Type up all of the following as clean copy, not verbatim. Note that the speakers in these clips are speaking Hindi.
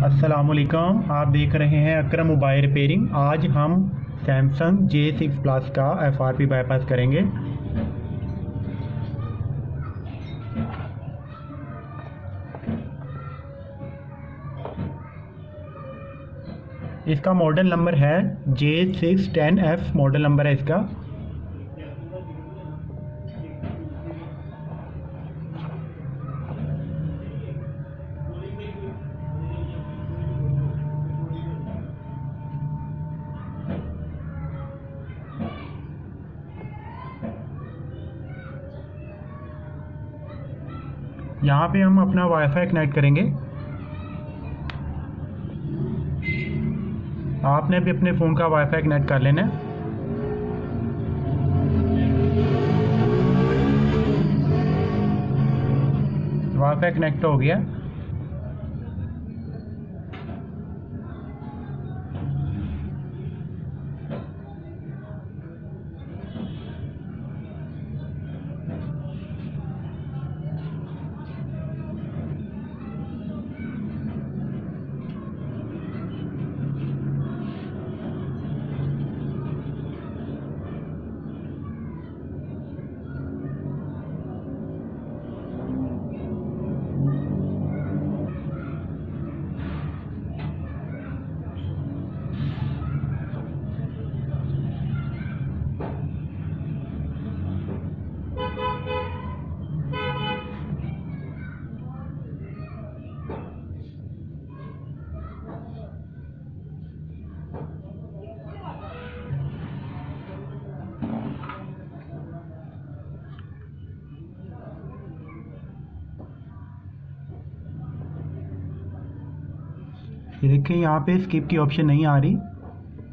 अस्सलामुअलैकुम, आप देख रहे हैं अकरम मोबाइल रिपेयरिंग। आज हम सैमसंग J6 प्लस का FRP बाईपास करेंगे। इसका मॉडल नंबर है J610F मॉडल नंबर है इसका। यहाँ पे हम अपना वाईफाई कनेक्ट करेंगे। आपने भी अपने फ़ोन का वाईफाई कनेक्ट कर लेना है। वाईफाई कनेक्ट हो गया। ये देखिए, यहाँ पे स्किप की ऑप्शन नहीं आ रही।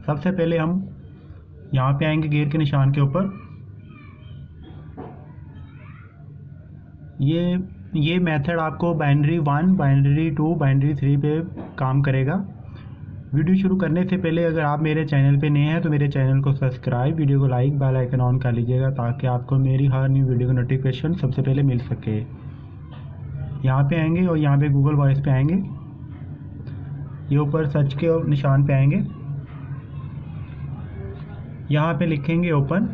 सबसे पहले हम यहाँ पे आएंगे गियर के निशान के ऊपर। ये मेथड आपको बाइनरी 1, बाइनरी 2, बाइनरी 3 पे काम करेगा। वीडियो शुरू करने से पहले अगर आप मेरे चैनल पे नए हैं तो मेरे चैनल को सब्सक्राइब, वीडियो को लाइक, बेल आइकन ऑन कर लीजिएगा ताकि आपको मेरी हर न्यू वीडियो का नोटिफिकेशन सबसे पहले मिल सके। यहाँ पे आएंगे और यहाँ पे गूगल वॉइस पे आएंगे। ये ऊपर सर्च के निशान पे आएंगे। यहाँ पे लिखेंगे ओपन।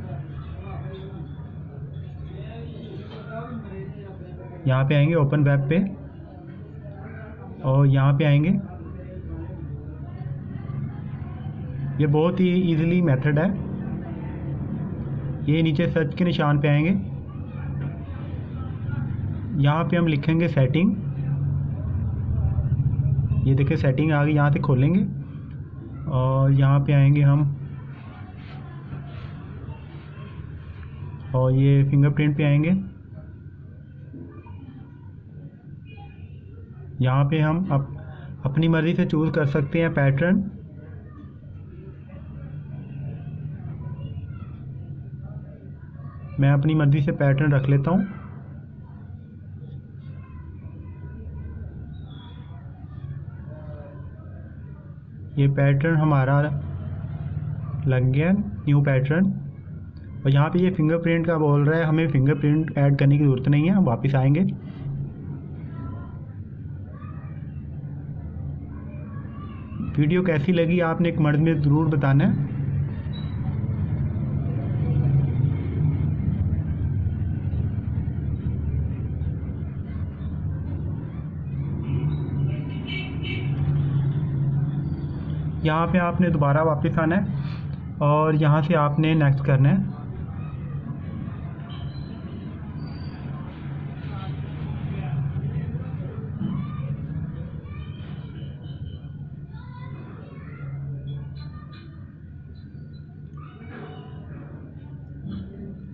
यहाँ पे आएंगे ओपन वेब पे और यहाँ पे आएंगे। ये बहुत ही इजीली मेथड है। ये नीचे सर्च के निशान पे आएंगे। यहाँ पे हम लिखेंगे सेटिंग। ये देखिए सेटिंग आ गई। यहाँ से खोलेंगे और यहाँ पे आएंगे हम और ये फिंगरप्रिंट पे आएंगे। यहाँ पे हम अपनी मर्ज़ी से चूज़ कर सकते हैं पैटर्न। मैं अपनी मर्ज़ी से पैटर्न रख लेता हूँ। ये पैटर्न हमारा लग गया, न्यू पैटर्न। और यहाँ पे ये फिंगरप्रिंट का बोल रहा है, हमें फिंगरप्रिंट ऐड करने की ज़रूरत नहीं है। हम वापस आएंगे। वीडियो कैसी लगी आपने एक मर्द में ज़रूर बताना है। यहाँ पे आपने दोबारा वापस आना है और यहाँ से आपने नेक्स्ट करना है।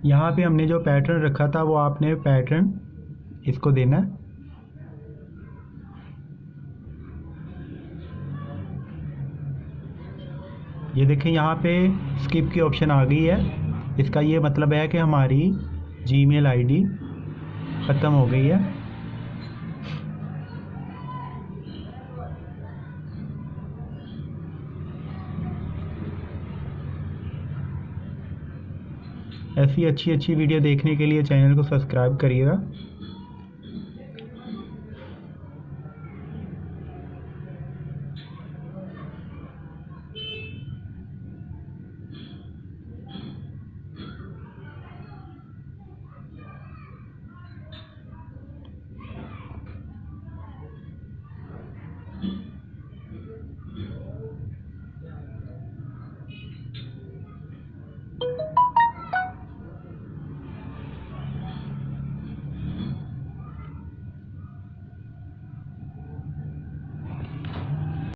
यहाँ पे हमने जो पैटर्न रखा था वो आपने पैटर्न इसको देना है। ये देखें, यहाँ पे स्किप की ऑप्शन आ गई है। इसका ये मतलब है कि हमारी जीमेल आईडी ख़त्म हो गई है। ऐसी अच्छी वीडियो देखने के लिए चैनल को सब्सक्राइब करिएगा।